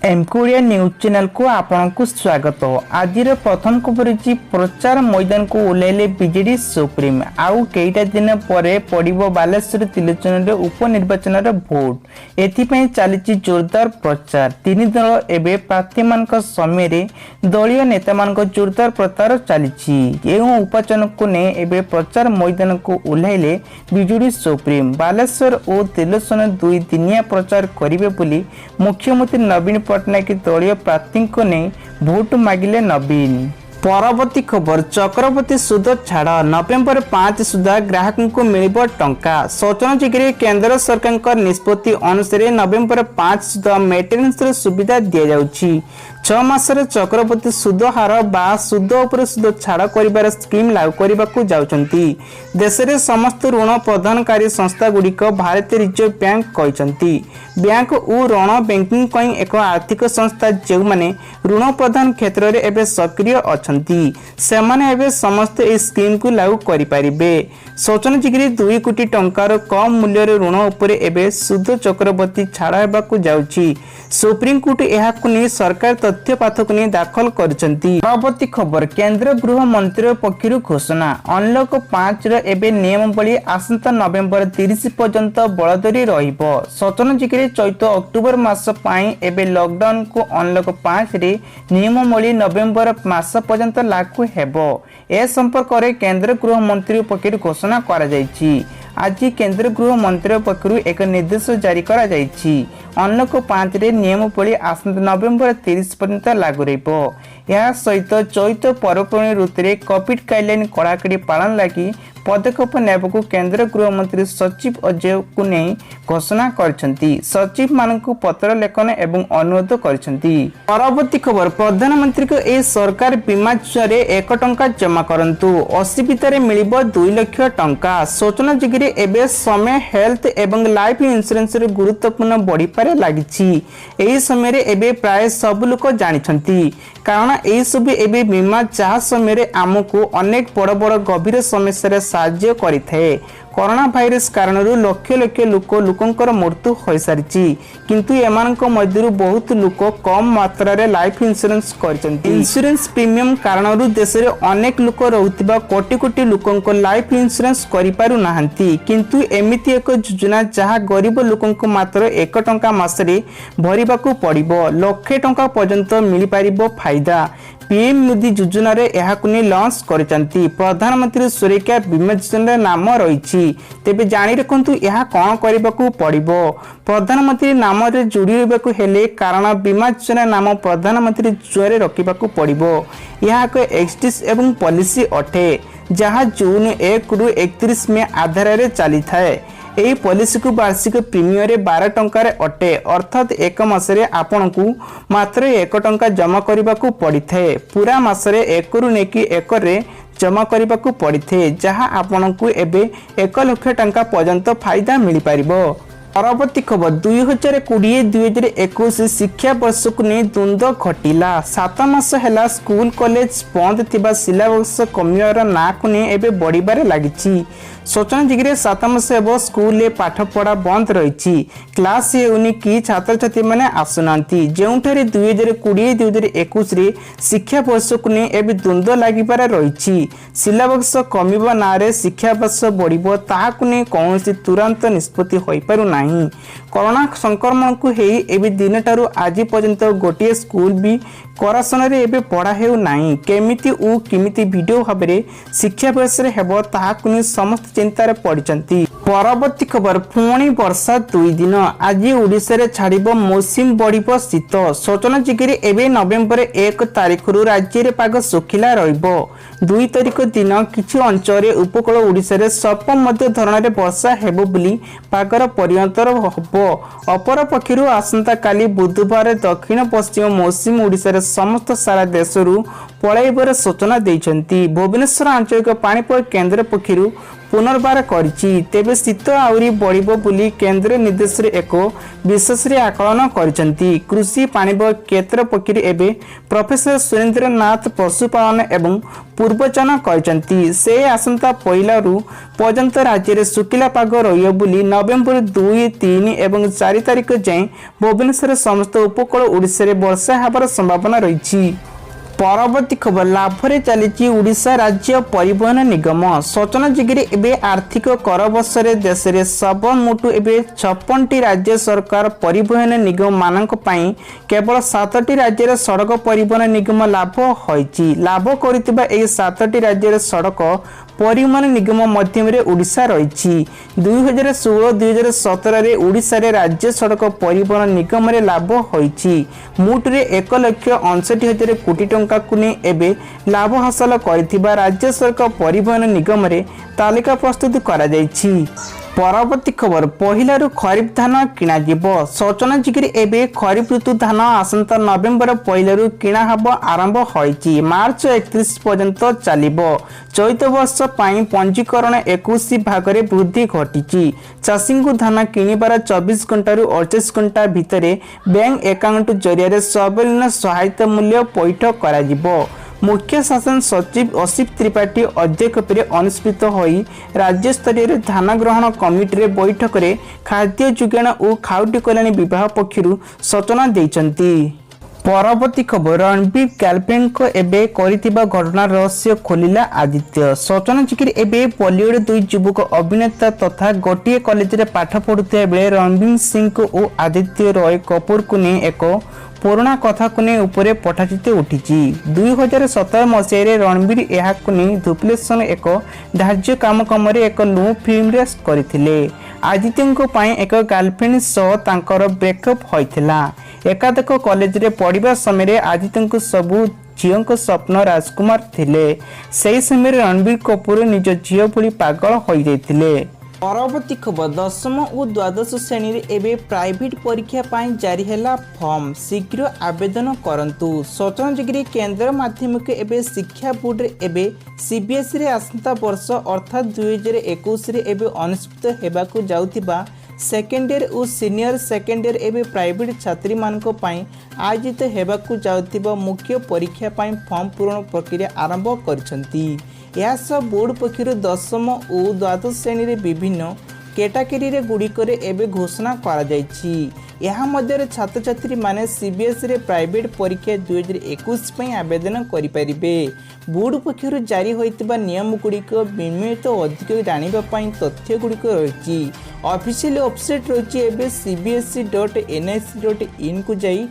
एमकोरिया news channel को आपन को स्वागत। आज प्रथम खबर प्रचार मैदान को ओह्लैले बीजेडी सुप्रीम आउ कईटा दिन पर पड़ो बालेश्वर त्रिलोचन उपनिर्वाचन भोट एथि चली जोरदार प्रचार। तीन दल एवं प्रार्थी मान समय दलीय नेता मान जोरदार प्रचार चली उपचन को नहीं एवं प्रचार मैदान को ओह्लैले बीजेडी सुप्रीम बालेश्वर और त्रिलोचन दुई दिनिया प्रचार करेंगे मुख्यमंत्री नवीन पट्टनायक दलीय प्रार्थी को नहीं भोट मागिले नवीन। परवर्ती खबर चक्रवर्ती सुध छाड़ नवेम्बर 5 सुधा ग्राहक को मिल टंका। सोचनजिग्रे केंद्र सरकार निष्पत्ति अनुसार नवेम्बर 5 सुधा मेटेनेंस सुविधा दि जाउछि। 6 मासर चक्रवर्ती सुध हार बा सुध उपर सुध छाड़ कर स्कीम लागू करने जाउछंती। देश में समस्त ऋण प्रदानकारी संस्था गुड़िक भारतीय रिजर्व बैंक कहते बैंक और ऋण बैंकिंग एक आर्थिक संस्था जो माने ऋण प्रदान क्षेत्र में एवं सक्रिय अच्छा से समस्त इस स्कीम को लागू करें। सोचनजिग्रे 2 कोटी टंकार कम मूल्य ऋण उपर एवं सुध चक्रवर्ती छाड़ होगा जाउछि। सुप्रीम कोर्ट यह सरकार तथ्य पाथक नहीं दाखल करछंती। परवर्ती खबर केंद्र गृह मंत्री पक्षर घोषणा अनलॉक 5 एवं नियमावली आसंता नवेम्बर 30 पर्यंत बलधरी रहिबो। सोचनजिग्रे चैत अक्टोबर मास पाई एवं लॉकडाउन को अनलॉक 5 रे नियमावली नवेम्बर मास पर्यंत लागू हेबो। ए संपर्क में केंद्र गृह मंत्री पक्षर घोषणा करा जायछि। आज केंद्र गृह मंत्री पक्षर एक निर्देश जारी करा जायछि। अनलॉक 5 रे नियमावली आसंता नवेम्बर 30 पर्यंत लागू रहिबो। या सहित चैत पर्वपर्णी ऋतु में कोविड गाइडलाइन कड़ाकड़ी पालन लगी पदक्षेप नेबाकू केंद्र गृह मंत्री सचिव अजय को नहीं घोषणा करछंती। सचिव मानकू पत्र लेखन एवं अनुरोध करछंती। परवर्ती खबर प्रधानमंत्री को ए सरकार बीमा रे 1 टंका जमा करंतु असुविधा रे मिलिबो 2 लाख टंका। सोचनजिग्रे एबे समय हेल्थ एवं लाइफ इंश्योरेंस रे गुरुत्वपूर्ण बढ़ी पारे लागिछि। एही समय रे एबे प्राय सब लोक जानिछंती कारण एही सब एबे बीमा जहा समय रे हमकू अनेक बड़ बड़ गंभीर समस्या रे साहाय्य करिथे। कोरोना भाइरस कारण लक्ष लक्ष लोकंकर मृत्यु हो सारी किंतु एमानक मध्यरु बहुत लोक कम मात्रा रे लाइफ इंश्योरेंस करछंती। इंश्योरेंस प्रीमियम कारण देश रे अनेक लोक रहउतिबा कोटी कोटी लोकंक लाइफ इंश्योरेंस करि पारु नाहंती किंतु एमिति एक योजना जहा गरीब लोकंक मात्र 1 टंका मासरे भरिबाकू पड़िबो। लाख टंका पर्यंत मिली पारिबो फायदा। पीएम मोदी योजना रे यहाकु ने लॉन्च करचंती। प्रधानमंत्री सुरक्षा बीमा योजना नाम रही तेबे जानी रखंतु यह कौन करबाकू पड़िबो। प्रधानमंत्री नाम रे जोड़ी रहबाकू हेले कारण बीमा योजना नाम प्रधानमंत्री जोरे रखिबाकू पड़िबो। यह एक एक्सटिस एवं पॉलिसी अटे जहां जून 1 रु 31 में आधार रे चली थाए। एही पॉलिसी को वार्षिक प्रीमियम रे 12 टंका रे अटे अर्थात 1 मासरे आपन को मात्र 1 टंका जमा करबाकू पड़िथे। पूरा मासरे 1 रु नेकी 1 रे जमा करबाकू पड़िथे जहां आपन को एबे 1 लाख टंका पर्यंत फायदा मिली पारिबो। परवर्ती खबर 2020-2021 शिक्षा वर्ष को नहीं द्वंद्व घटिला। 7 मास है स्कूल कॉलेज बंद थिबा सिलेबस कमियार ना को नहीं एबे बढ़िबारे लागिछि। सोचनजिग्रे 7 मास हेबो स्कूल पाठ पढ़ा बंद रही क्लास हेउनी कि छात्र छात्री माने आसुनांती जेउठारे 2020-2021 रे शिक्षा वर्ष को नहीं एबे द्वंद्व लागिबारे रही। सिलेबस कमिबा ना रे शिक्षा वर्ष बढ़िबो ताहाकु नहीं कौनसी तुरंत निष्पत्ति होई पारु नाही। कोरोना संक्रमण को हेई एबे दिनटारु आज पर्यंत गोटे स्कूल भी करासन रे एबे पढ़ा हेउ नाही। केमिति उ किमिति वीडियो भाबरे शिक्षा वर्ष रे हेबो ताहाकु नहीं समस्त चिंता रे पड़िचंती। परवर्ती खबर पुणी वर्षा 2 दिन आज ओडिशा रे छाड़िबो मौसम बढ़िबो शीत। सोचनजिग्रे एबे नवेम्बर 1 तारिख रु राज्य रे पाग सुखिला रहिबो। 2 तारिख दिन किछि अंचल रे उपकूल ओडिशा रे स्वल्प मध्य धरण रे वर्षा हेबो बोली पागर परिवर्तन हबो। अपर पक्षरु आसंता काली बुधवार दक्षिण पश्चिम मौसम ओडिशा रे समस्त सारा देशरू पळाइबर सूचना दैछंती। भुवनेश्वर आंचलिक पाणीपाग केंद्र पक्षरु पुनर्बार करिछि। तेबे शीत आउरी बढ़िबो बोली केंद्र निर्देश रे एक विशेष रे आकलन करिसंती। कृषि पाणीपाग क्षेत्र पक्षरु एबे प्रोफेसर सुरेंद्रनाथ पशुपालन एवं ପୂର୍ବଚନା କରିଛନ୍ତି। ସେ ଆସନ୍ତା ପହିଲାରୁ ପର୍ଯ୍ୟନ୍ତ ରାଜ୍ୟରେ ଶୁଖିଲା ପାଗ ରହିବ ବୋଲି ନଭେମ୍ବର 2, 3 ଏବଂ 4 ତାରିଖ ଯାଏଁ ଭୁବନେଶ୍ୱର ସମସ୍ତ ଉପକୂଳ ଓଡ଼ିଶାରେ ବର୍ଷା ହେବାର ସମ୍ଭାବନା ରହିଛି। ପରବର୍ତ୍ତୀ ଖବର ଲାଭରେ ଚାଲିଛି ଓଡ଼ିଶା ରାଜ୍ୟ ପରିବହନ ନିଗମ। ସୂଚନାଯୋଗ୍ୟ ଏବେ ଆର୍ଥିକ କର ବର୍ଷରେ ଦେଶରେ ସର୍ବମୋଟ ଏବେ 56ଟି ରାଜ୍ୟ ସରକାର ପରିବହନ ନିଗମ ମାନଙ୍କ ପାଇଁ କେବଳ 7ଟି ରାଜ୍ୟର ସଡ଼କ ପରିବହନ ନିଗମ ଲାଭ ହୋଇଛି। ଲାଭ କରିଥିବା ଏହି 7ଟି ରାଜ୍ୟର ସଡ଼କ ପରିବହନ ନିଗମ ମଧ୍ୟରେ ଓଡ଼ିଶା ରହିଛି। 2016-2017ରେ ଓଡ଼ିଶାରେ ରାଜ୍ୟ ସଡ଼କ ପରିବହନ ନିଗମରେ ଲାଭ ହୋଇଛି। ମୋଟରେ 1,59,000 କୋଟି ଟଙ୍କାକୁ ନେଇ ଏବେ ଲାଭ ହାସଲ କରିଥିବା ରାଜ୍ୟ ସଡ଼କ ପରିବହନ ନିଗମରେ ତାଲିକା ପ୍ରସ୍ତୁତ କରାଯାଇଛି। ପରବର୍ତ୍ତୀ ଖବର ପହିଲାରୁ ଖରିଫ ଧାନ କିଣାଯିବ। ସୂଚନାଯୋଗ୍ୟ ଏବେ ଖରିଫ ଋତୁ ଧାନ ଆସନ୍ତା ନଭେମ୍ବର ପହିଲାରୁ କିଣା ହେବ ଆରମ୍ଭ ହୋଇଛି। ମାର୍ଚ୍ଚ 31 ପର୍ଯ୍ୟନ୍ତ ଚାଲିବ। ଚଳିତ ବର୍ଷ ପାଇଁ ପଞ୍ଜୀକରଣ 21 ଭାଗରେ ବୃଦ୍ଧି ଘଟିଛି। ଚାଷୀଙ୍କୁ ଧାନ କିଣିବାର 24 ଘଣ୍ଟାରୁ 48 ଘଣ୍ଟା ଭିତରେ ବ୍ୟାଙ୍କ ଆକାଉଣ୍ଟ ଜରିଆରେ ସର୍ବନିମ୍ନ ସହାୟତା ମୂଲ୍ୟ ପଇଠ କରାଯିବ। मुख्य शासन सचिव असित त्रिपाठी अध्यक्षताରେ ଅନୁଷ୍ଠିତ ହୋଇ राज्यस्तरीय धान ग्रहण कमिटी बैठक में खाद्य जोगाण और खाउटी कल्याण विभाग पक्षरु सूचना देइचंती। परवर्ती खबर रणबीर गर्लफ्रेंड को एबे करितिबा घटना रहस्य खोलिला आदित्य। सूचनायोग्य एबे बॉलीवुड दुई युवक अभिनेता तथा गोटे कॉलेज रे पाठ पढ़ुथिया बेले रणबीर सिंह और आदित्य रॉय कपूर को ने एक पुराना कथा को नहीं उपरे पठाचिते उठी। 2017 मसीह रणबीर यह धुपलेशन एक धार्य काम कमरे एक लो फिल्म रे करथिले। आदित्य एक गर्लफ्रेंड सह तांकर ब्रेकअप होइथिला। एकाधिक कॉलेज रे पढ़िबा समय आदित्य सबू झील स्वप्न राजकुमार थिले। सही समय रणबीर कपूर निज झील भली पागल हो जाइथिले। परवर्ती खबर दशम और द्वादश श्रेणी रे एबे प्राइवेट परीक्षा पाई जारी हैला फॉर्म शीघ्र आवेदन करंतु। सूचनायोग्य केंद्र माध्यमिक एबे शिक्षा बोर्ड रे एबे सीबीएसई रे आसंता वर्ष अर्थात 2021 रे एबे अनुष्ठित हेबाकु जाउतिबा सेकेंड ईयर और सीनियर सेकेंड ईयर एबे प्राइवेट छात्री मानको पाई आयोजित हेबाकु जाउतिबा मुख्य परीक्षा पाई फॉर्म पूरण प्रक्रिया आरंभ करछंती। यह सब बोर्ड पक्षर दशम और द्वादश श्रेणी रे विभिन्न कैटेगरी रे गुड़िकरे एबे घोषणा करा जायछि। यह मध्य छात्र छात्री माने सीबीएसई रे प्राइवेट परीक्षा 2021 पई आवेदन करि परिबे। बोर्ड पक्षर जारी होइतिबा नियम गुड़िक विनियमित अधिक जानिबा पई तथ्य गुड़िक रहिछि। ऑफिशियल वेबसाइट रहिछि एबे cbse.nic.in को जाई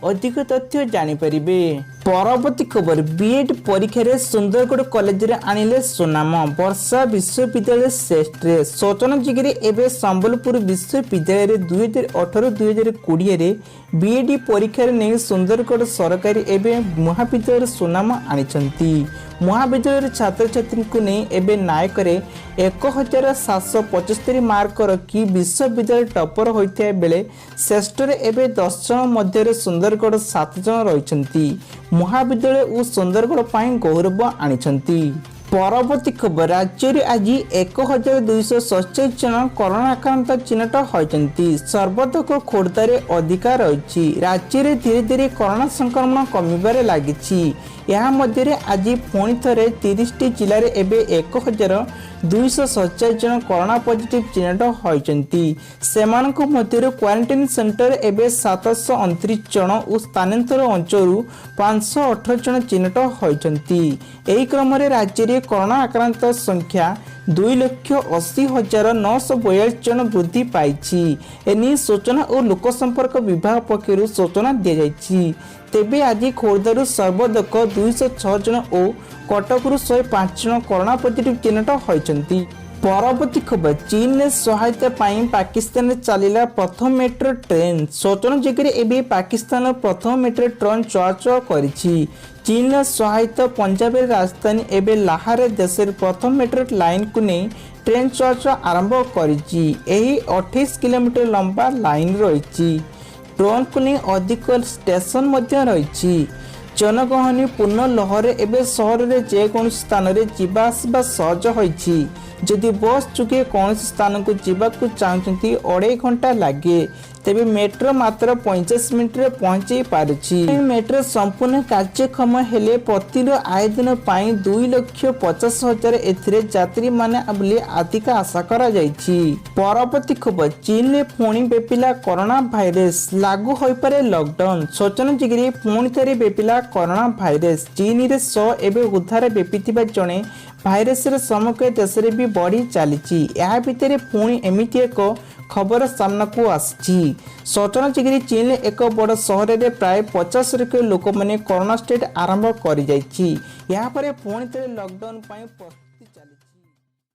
अधिक तथ्य जानि परिबे। परवर्ती खबर बीएड परीक्षा रे सुंदरगढ़ कॉलेज रे आनिले सुनाम वर्षा विश्वविद्यालय श्रेष्ठ रे। सूचनायोग्य एबे संबलपुर विश्वविद्यालय रे 2018-2020 रे बीएड परीक्षा रे नहीं सुंदरगढ़ सरकारी एबे महाविद्यालय सुनाम आनिचंती। महाविद्यालय छात्र छात्री को नहीं एबे नायक रे 1775 मार्क रखी विश्वविद्यालय टॉपर होइथे बेले श्रेष्ठ रे एबे 10 जन मध्य सुंदरगढ़ 7 जन रहिचंती। महाविद्यालय और सुंदरगढ़ पाई गौरव आनिचंती। परवर्ती खबर राज्य में आज 1247 जन कोरोना आक्रांत चिन्हट होती। सर्वाधिक खोर्धारे अधिकार रही। राज्य में धीरे धीरे कोरोना संक्रमण कमिबारे लागिछि। यह मध्य आज पुणी थे 30टी जिले में 1247 जन कोरोना पॉजिटिव चिन्हट होती। सेमानक मध्य क्वारंटाइन सेंटर एवं 729 जन और स्थानांतर अंचल 518 जन चिन्हट होती। यही क्रम राज्य में कोरोना आक्रांत संख्या 2,80,942 जन वृद्धि पाई। एने सूचना और लोक संपर्क विभाग पक्षर सूचना दी जाइछि। तेबे आज खोर्धारू सर्वाधिक 206 जन और कटकरू 105 जन कोरोना पॉजिटिव चिन्हट होती। परवर्ती खबर चीन ने सहायता पाई पाकिस्तान में चलिला प्रथम मेट्रो ट्रेन। सूचनायोग्य एबे पाकिस्तान प्रथम मेट्रो ट्रेन चलाचल करिछि। चीन सहायता पंजाब राजधानी एबे लाहौर देश प्रथम मेट्रो लाइन को नहीं ट्रेन चलाचल आरंभ करिछि। एही 28 किलोमीटर लंबा लाइन रही। ट्रेन को नहीं अधिक स्टेशन मध्य रही। जनगहनी पूर्ण लहर एवं सहर में जेकोसी स्थान में जीवा आसवा सहज होइछि। जदि बस चुके कौन स्थान को जीवाक चाहते 2.5 घंटा लगे। तेबे मेट्रो मात्र 45 मिनिट रे पहुंची पारुछि। मेट्रो संपूर्ण कार्यक्षम हेले प्रतिदिन आय दिन पाई 2,50,000 एथिरे यात्री माने बोली अधिक आशा करा जायछि। परवर्ती खबर चीन रे पुणी बेपिला कोरोना भाइरस लागू होई पारे लॉकडाउन सोचना जिगिरी पुणी थरे बेपिला कोरोना भाइरस चीन रे 100 एबे उद्धार बेपिथिबा जणे भाइरस रे समग्र देश रे भी बढ़ी चलीछि। या भितरे पुणी एमिति एक खबर सामना को आसी सोचना जिगिरी चीन एक बड़ सहर में प्राय 50 लाख लोक मैंने कोरोना स्टेट आरंभ कर पुणी लॉकडाउन